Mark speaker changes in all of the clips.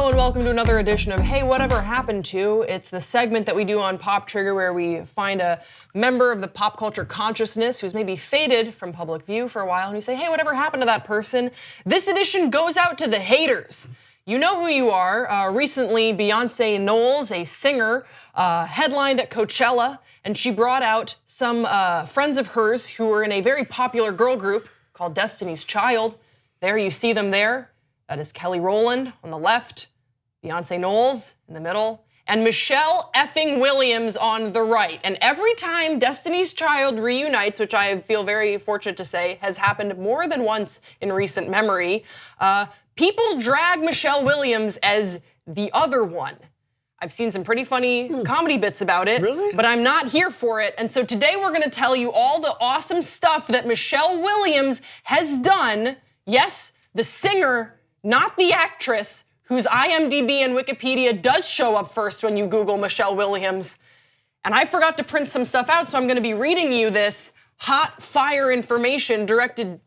Speaker 1: Hello and welcome to another edition of Hey, Whatever Happened To? It's the segment that we do on Pop Trigger where we find a member of the pop culture consciousness who's maybe faded from public view for a while and we say, hey, whatever happened to that person? This edition goes out to the haters. You know who you are. Recently, Beyonce Knowles, a singer, headlined at Coachella, and she brought out some friends of hers who were in a very popular girl group called Destiny's Child. There you see them there. That is Kelly Rowland on the left, Beyonce Knowles in the middle, and Michelle effing Williams on the right. And every time Destiny's Child reunites, which I feel very fortunate to say has happened more than once in recent memory, people drag Michelle Williams as the other one. I've seen some pretty funny comedy bits about it, but I'm not here for it. And so today we're gonna tell you all the awesome stuff that Michelle Williams has done. Yes, the singer, not the actress, whose IMDb and Wikipedia does show up first when you Google Michelle Williams. And I forgot to print some stuff out, so I'm gonna be reading you this hot fire information directed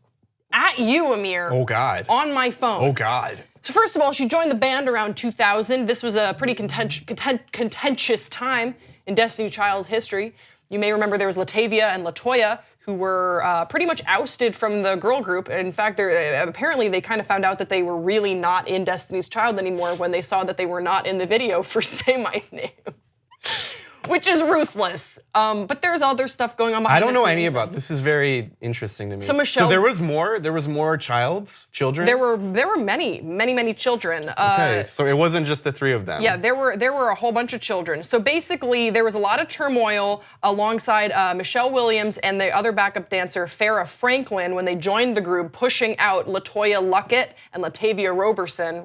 Speaker 1: at you, Amir.
Speaker 2: Oh God.
Speaker 1: On my phone.
Speaker 2: Oh God.
Speaker 1: So first of all, she joined the band around 2000. This was a pretty contentious time in Destiny Child's history. You may remember there was Latavia and Latoya, who were pretty much ousted from the girl group. In fact, apparently they kind of found out that they were really not in Destiny's Child anymore when they saw that they were not in the video for Say My Name. Which is ruthless. But there's other stuff going on behind the scenes.
Speaker 2: I don't know any about this. Is very interesting to me.
Speaker 1: So Michelle,
Speaker 2: there was more children?
Speaker 1: There were many children.
Speaker 2: Okay, so it wasn't just the three of them.
Speaker 1: Yeah, there were a whole bunch of children. So basically there was a lot of turmoil alongside Michelle Williams and the other backup dancer Farrah Franklin when they joined the group, pushing out Latoya Luckett and Latavia Roberson.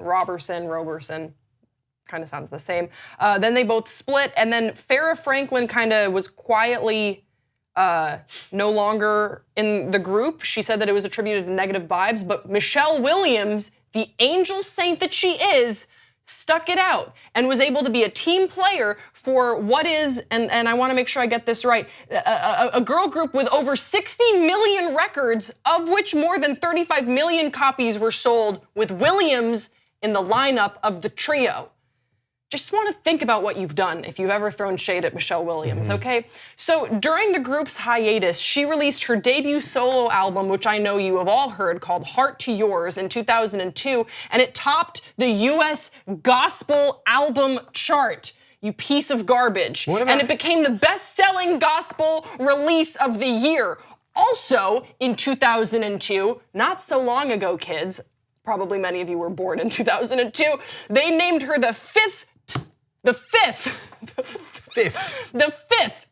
Speaker 1: Kind of sounds the same. Then they both split, and then Farrah Franklin kind of was quietly no longer in the group. She said that it was attributed to negative vibes, but Michelle Williams, the angel saint that she is, stuck it out and was able to be a team player for what is, and I want to make sure I get this right, a girl group with over 60 million records, of which more than 35 million copies were sold, with Williams in the lineup of the trio. Just want to think about what you've done if you've ever thrown shade at Michelle Williams, okay? So during the group's hiatus, she released her debut solo album, which I know you have all heard, called Heart to Yours in 2002, and it topped the US Gospel Album Chart. You piece of garbage. And it became the best-selling gospel release of the year. Also, in 2002, not so long ago, kids, probably many of you were born in 2002, they named her the fifth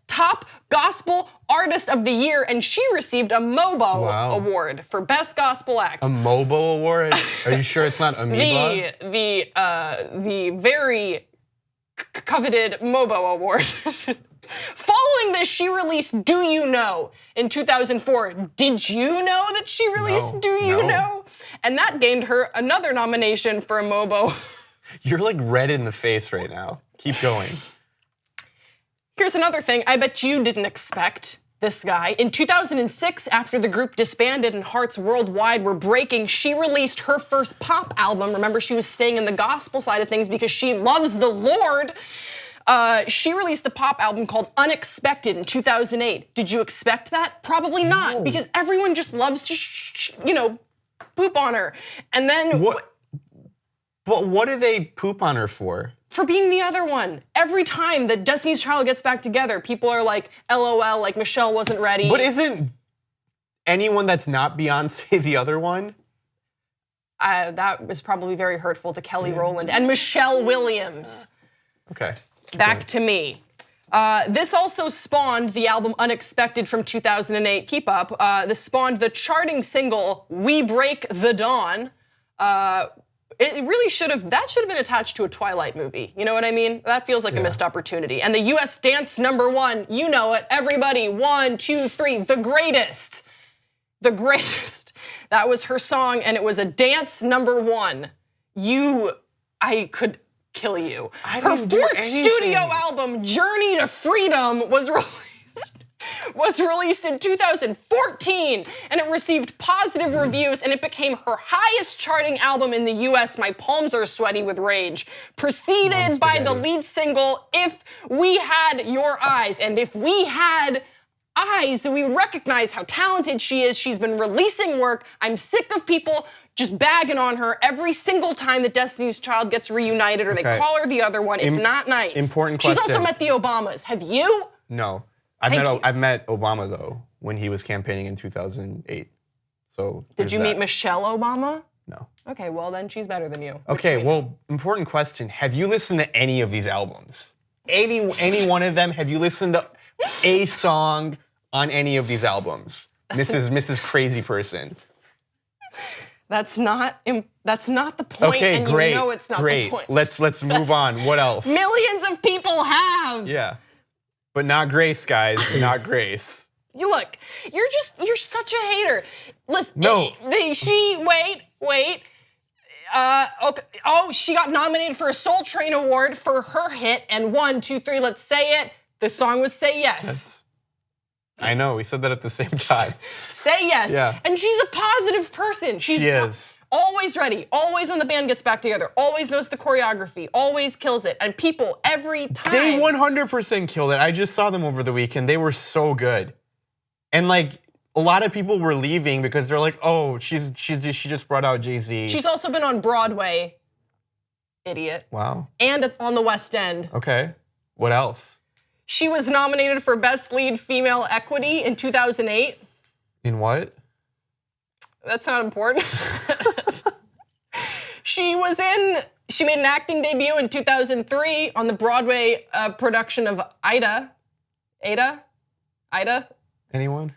Speaker 1: top gospel artist of the year, and she received a MOBO award for Best Gospel Act.
Speaker 2: A MOBO award? Are you sure it's not Amoeba?
Speaker 1: The very coveted MOBO award. Following this, she released Do You Know in 2004. Did you know that she released Do You Know? And that gained her another nomination for a MOBO.
Speaker 2: You're like red in the face right now. Keep going.
Speaker 1: Here's another thing I bet you didn't expect this guy. In 2006, after the group disbanded and hearts worldwide were breaking, she released her first pop album. Remember, she was staying in the gospel side of things because she loves the Lord. She released a pop album called Unexpected in 2008. Did you expect that? Probably not, because everyone just loves to, poop on her. And then
Speaker 2: But what do they poop on her for?
Speaker 1: For being the other one. Every time that Destiny's Child gets back together, people are like, LOL, like Michelle wasn't ready.
Speaker 2: But isn't anyone that's not Beyonce the other one?
Speaker 1: That was probably very hurtful to Kelly Rowland and Michelle Williams.
Speaker 2: Okay.
Speaker 1: Back to me. This also spawned the album Unexpected from 2008. Keep up. This spawned the charting single We Break the Dawn. It really should have been attached to a Twilight movie. You know what I mean? That feels like a missed opportunity. And the US dance #1, you know it, everybody, 1, 2, 3, The Greatest. The Greatest. That was her song, and it was a dance #1. I could kill you. Her fourth studio album, Journey to Freedom, was released was released in 2014, and it received positive reviews, and it became her highest charting album in the US, My Palms Are Sweaty with Rage, preceded by the lead single, If We Had Your Eyes. And if we had eyes, then we would recognize how talented she is. She's been releasing work. I'm sick of people just bagging on her every single time that Destiny's Child gets reunited or they call her the other one. It's not nice.
Speaker 2: Important question.
Speaker 1: She's also met the Obamas. Have you?
Speaker 2: No. I've met Obama, though, when he was campaigning in 2008. So
Speaker 1: did you meet Michelle Obama?
Speaker 2: No.
Speaker 1: Okay, well then she's better than you.
Speaker 2: Okay, well, important question. Have you listened to any of these albums? Any one of them? Have you listened to a song on any of these albums? Mrs. Crazy Person.
Speaker 1: That's not the point,
Speaker 2: okay,
Speaker 1: and
Speaker 2: great,
Speaker 1: you know it's not
Speaker 2: great.
Speaker 1: the point.
Speaker 2: Let's move on. What else?
Speaker 1: Millions of people have.
Speaker 2: Yeah, but not Grace, guys. Not Grace.
Speaker 1: You look, you're such a hater. Listen,
Speaker 2: no.
Speaker 1: Wait. Okay. Oh, she got nominated for a Soul Train Award for her hit, and 1, 2, 3, let's say it. The song was Say Yes.
Speaker 2: I know, we said that at the same time.
Speaker 1: Say Yes.
Speaker 2: Yeah.
Speaker 1: And she's a positive person.
Speaker 2: She is.
Speaker 1: Always ready, always when the band gets back together, always knows the choreography, always kills it. And people every time.
Speaker 2: They 100% killed it. I just saw them over the weekend. They were so good. And like, a lot of people were leaving because they're like, oh, she just brought out Jay-Z.
Speaker 1: She's also been on Broadway, idiot.
Speaker 2: Wow.
Speaker 1: And on the West End.
Speaker 2: Okay, what else?
Speaker 1: She was nominated for Best Lead Female Equity in 2008.
Speaker 2: In what?
Speaker 1: That's not important. She made an acting debut in 2003 on the Broadway production of Ida.
Speaker 2: Anyone?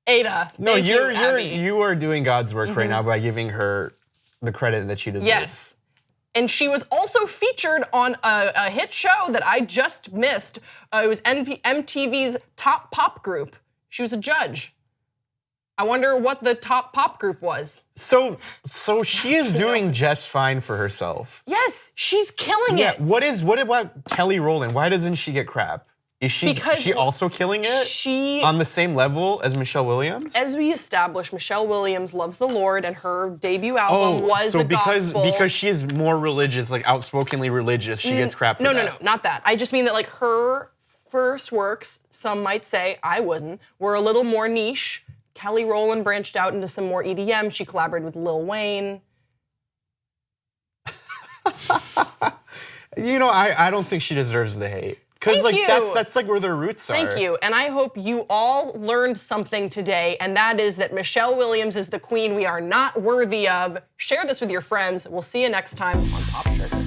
Speaker 1: Ada.
Speaker 2: No,
Speaker 1: Thank
Speaker 2: you are doing God's work right now by giving her the credit that she deserves.
Speaker 1: Yes. And she was also featured on a hit show that I just missed. It was MTV's Top Pop Group. She was a judge. I wonder what the Top Pop Group was.
Speaker 2: So she is doing just fine for herself.
Speaker 1: Yes, she's killing it.
Speaker 2: What about Kelly Rowland? Why doesn't she get crap? Is she also killing it? On the same level as Michelle Williams?
Speaker 1: As we established, Michelle Williams loves the Lord, and her debut album was a gospel.
Speaker 2: Because she is more religious, like outspokenly religious, she gets crap for that.
Speaker 1: No, not that. I just mean that like her first works, some might say, I wouldn't, were a little more niche. Kelly Rowland branched out into some more EDM. She collaborated with Lil Wayne.
Speaker 2: You know, I don't think she deserves the hate. Because like that's like where their roots are.
Speaker 1: Thank you. And I hope you all learned something today, and that is that Michelle Williams is the queen we are not worthy of. Share this with your friends. We'll see you next time on Pop Trigger.